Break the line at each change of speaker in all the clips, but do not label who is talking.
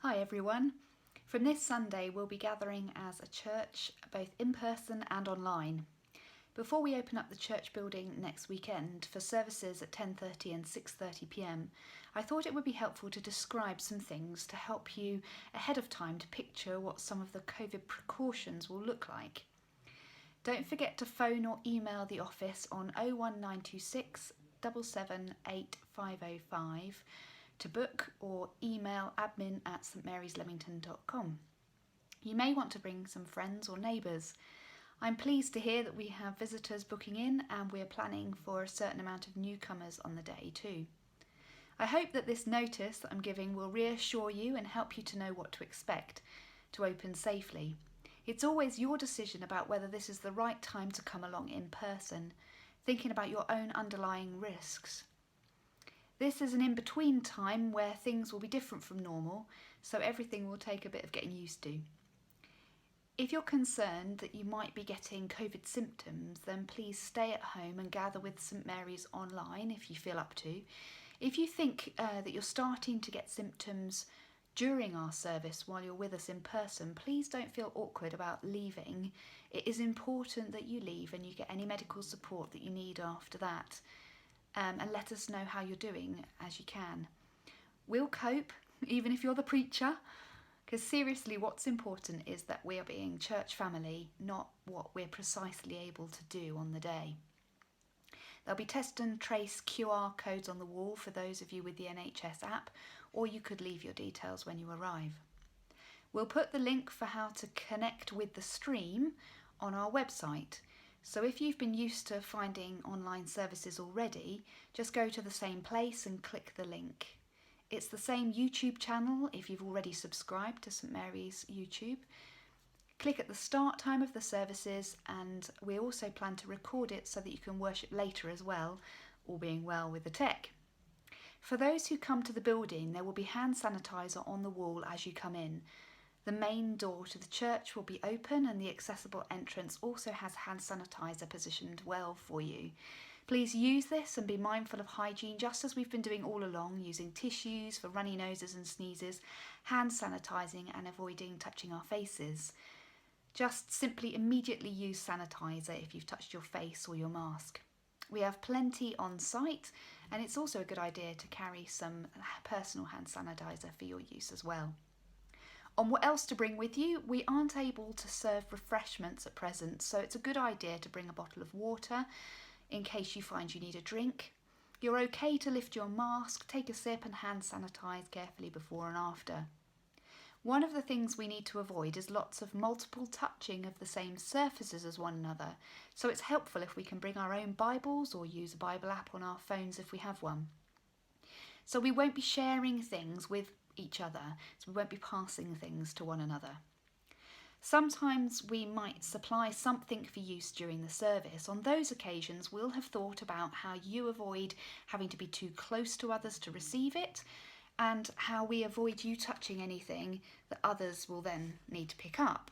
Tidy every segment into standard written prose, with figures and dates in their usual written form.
Hi everyone. From this Sunday we'll be gathering as a church both in person and online. Before we open up the church building next weekend for services at 10:30 and 6:30 p.m, I thought it would be helpful to describe some things to help you ahead of time to picture what some of the COVID precautions will look like. Don't forget to phone or email the office on 01926 778 505 to book, or email admin@stmarysleamington.com. You may want to bring some friends or neighbours. I'm pleased to hear that we have visitors booking in, and we're planning for a certain amount of newcomers on the day too. I hope that this notice that I'm giving will reassure you and help you to know what to expect to open safely. It's always your decision about whether this is the right time to come along in person, thinking about your own underlying risks. This is an in-between time where things will be different from normal, so everything will take a bit of getting used to. If you're concerned that you might be getting COVID symptoms, then please stay at home and gather with St Mary's online if you feel up to. If you think that you're starting to get symptoms during our service while you're with us in person, please don't feel awkward about leaving. It is important that you leave and you get any medical support that you need after that. And let us know how you're doing as you can. We'll cope, even if you're the preacher, because seriously what's important is that we are being church family, not what we're precisely able to do on the day. There'll be test and trace QR codes on the wall for those of you with the NHS app, or you could leave your details when you arrive. We'll put the link for how to connect with the stream on our website. So if you've been used to finding online services already, just go to the same place and click the link. It's the same YouTube channel if you've already subscribed to St Mary's YouTube. Click at the start time of the services, and we also plan to record it so that you can worship later as well, all being well with the tech. For those who come to the building, there will be hand sanitizer on the wall as you come in. The main door to the church will be open, and the accessible entrance also has hand sanitizer positioned well for you. Please use this and be mindful of hygiene, just as we've been doing all along, using tissues for runny noses and sneezes, hand sanitizing and avoiding touching our faces. Just simply immediately use sanitizer if you've touched your face or your mask. We have plenty on site, and it's also a good idea to carry some personal hand sanitizer for your use as well. On what else to bring with you, we aren't able to serve refreshments at present, so it's a good idea to bring a bottle of water in case you find you need a drink. You're okay to lift your mask, take a sip and hand sanitize carefully before and after. One of the things we need to avoid is lots of multiple touching of the same surfaces as one another, so it's helpful if we can bring our own Bibles or use a Bible app on our phones if we have one. So we won't be sharing things with each other, so we won't be passing things to one another. Sometimes we might supply something for use during the service. On those occasions, we'll have thought about how you avoid having to be too close to others to receive it, and how we avoid you touching anything that others will then need to pick up.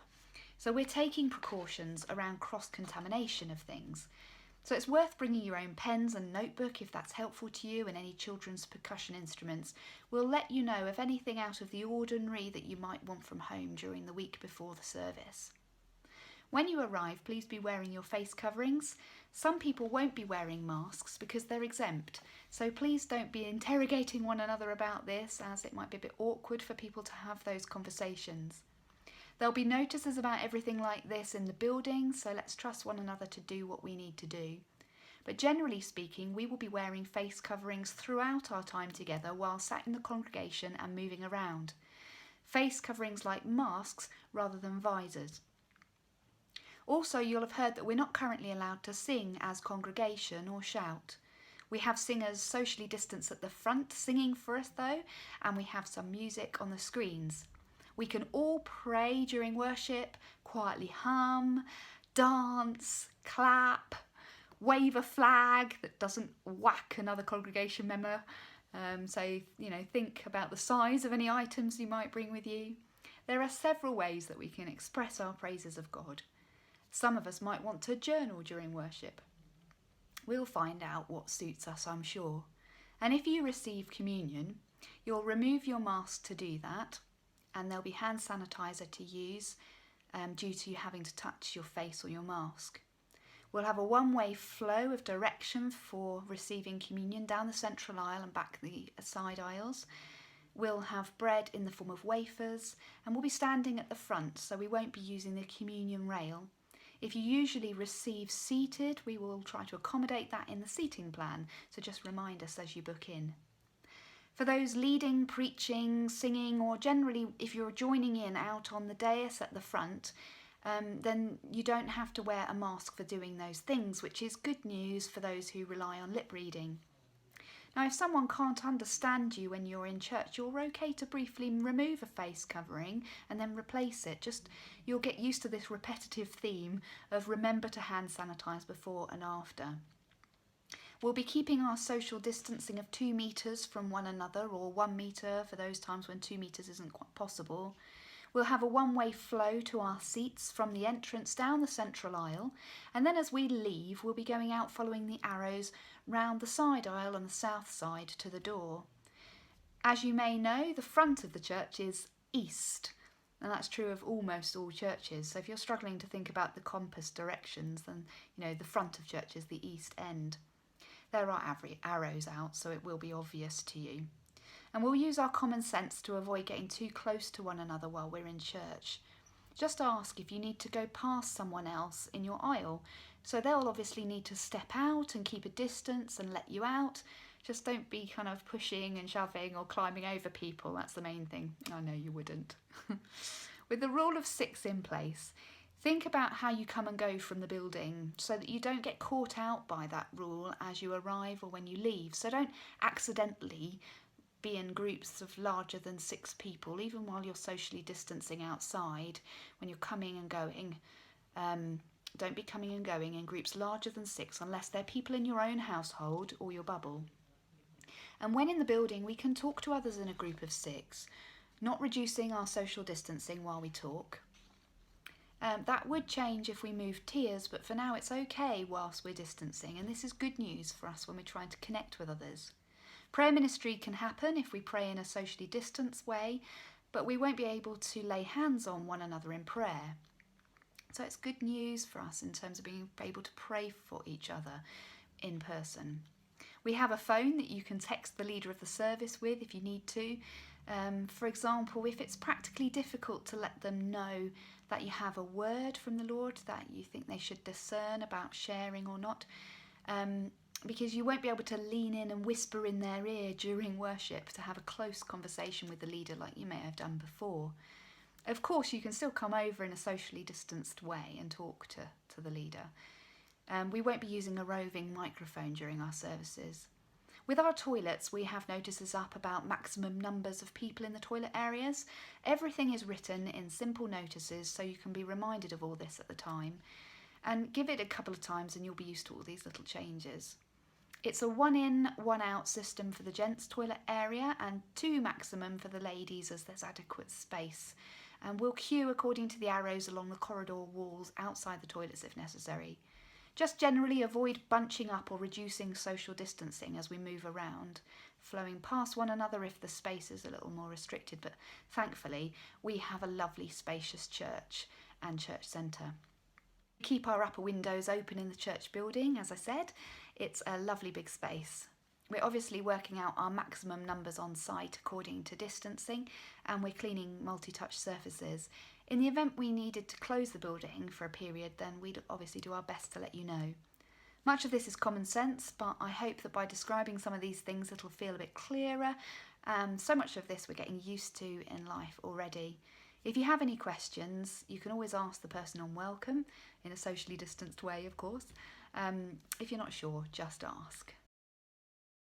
So we're taking precautions around cross-contamination of things. So it's worth bringing your own pens and notebook if that's helpful to you, and any children's percussion instruments. We'll let you know of anything out of the ordinary that you might want from home during the week before the service. When you arrive, please be wearing your face coverings. Some people won't be wearing masks because they're exempt, so please don't be interrogating one another about this, as it might be a bit awkward for people to have those conversations. There'll be notices about everything like this in the building, so let's trust one another to do what we need to do. But generally speaking, we will be wearing face coverings throughout our time together while sat in the congregation and moving around. Face coverings like masks rather than visors. Also, you'll have heard that we're not currently allowed to sing as congregation or shout. We have singers socially distanced at the front singing for us though, and we have some music on the screens. We can all pray during worship, quietly hum, dance, clap, wave a flag that doesn't whack another congregation member. So, think about the size of any items you might bring with you. There are several ways that we can express our praises of God. Some of us might want to journal during worship. We'll find out what suits us, I'm sure. And if you receive communion, you'll remove your mask to do that. and there'll be hand sanitizer to use due to you having to touch your face or your mask. We'll have a one-way flow of direction for receiving communion down the central aisle and back the side aisles. We'll have bread in the form of wafers, and we'll be standing at the front, so we won't be using the communion rail. If you usually receive seated, we will try to accommodate that in the seating plan, so just remind us as you book in. For those leading, preaching, singing, or generally if you're joining in out on the dais at the front, then you don't have to wear a mask for doing those things, which is good news for those who rely on lip reading. Now, if someone can't understand you when you're in church, you're okay to briefly remove a face covering and then replace it. You'll get used to this repetitive theme of remember to hand sanitize before and after. We'll be keeping our social distancing of 2 metres from one another, or 1 metre for those times when 2 metres isn't quite possible. We'll have a one-way flow to our seats from the entrance down the central aisle, and then as we leave we'll be going out following the arrows round the side aisle on the south side to the door. As you may know, the front of the church is east, and that's true of almost all churches, so if you're struggling to think about the compass directions, then the front of church is the east end. There are arrows out, so it will be obvious to you. And we'll use our common sense to avoid getting too close to one another while we're in church. Just ask if you need to go past someone else in your aisle. So they'll obviously need to step out and keep a distance and let you out. Just don't be kind of pushing and shoving or climbing over people. That's the main thing. I know you wouldn't. With the rule of 6 in place, think about how you come and go from the building so that you don't get caught out by that rule as you arrive or when you leave. So don't accidentally be in groups of larger than 6 people, even while you're socially distancing outside. When you're coming and going, don't be coming and going in groups larger than 6 unless they're people in your own household or your bubble. And when in the building, we can talk to others in a group of 6, not reducing our social distancing while we talk. That would change if we moved tiers, but for now it's okay whilst we're distancing, and this is good news for us when we're trying to connect with others. Prayer ministry can happen if we pray in a socially distanced way, but we won't be able to lay hands on one another in prayer. So it's good news for us in terms of being able to pray for each other in person. We have a phone that you can text the leader of the service with if you need to. For example, if it's practically difficult to let them know that you have a word from the Lord that you think they should discern about sharing or not, because you won't be able to lean in and whisper in their ear during worship to have a close conversation with the leader like you may have done before. Of course, you can still come over in a socially distanced way and talk to the leader. We won't be using a roving microphone during our services. With our toilets, we have notices up about maximum numbers of people in the toilet areas. Everything is written in simple notices, so you can be reminded of all this at the time. And give it a couple of times and you'll be used to all these little changes. It's a 1 in, 1 out system for the gents toilet area and 2 maximum for the ladies as there's adequate space. And we'll queue according to the arrows along the corridor walls outside the toilets if necessary. Just generally avoid bunching up or reducing social distancing as we move around, flowing past one another if the space is a little more restricted, but thankfully we have a lovely spacious church and church centre. Keep our upper windows open in the church building, as I said. It's a lovely big space. We're obviously working out our maximum numbers on site according to distancing, and we're cleaning multi-touch surfaces. In the event we needed to close the building for a period, then we'd obviously do our best to let you know. Much of this is common sense, but I hope that by describing some of these things it'll feel a bit clearer. So much of this we're getting used to in life already. If you have any questions, you can always ask the person on welcome, in a socially distanced way of course. If you're not sure, just ask.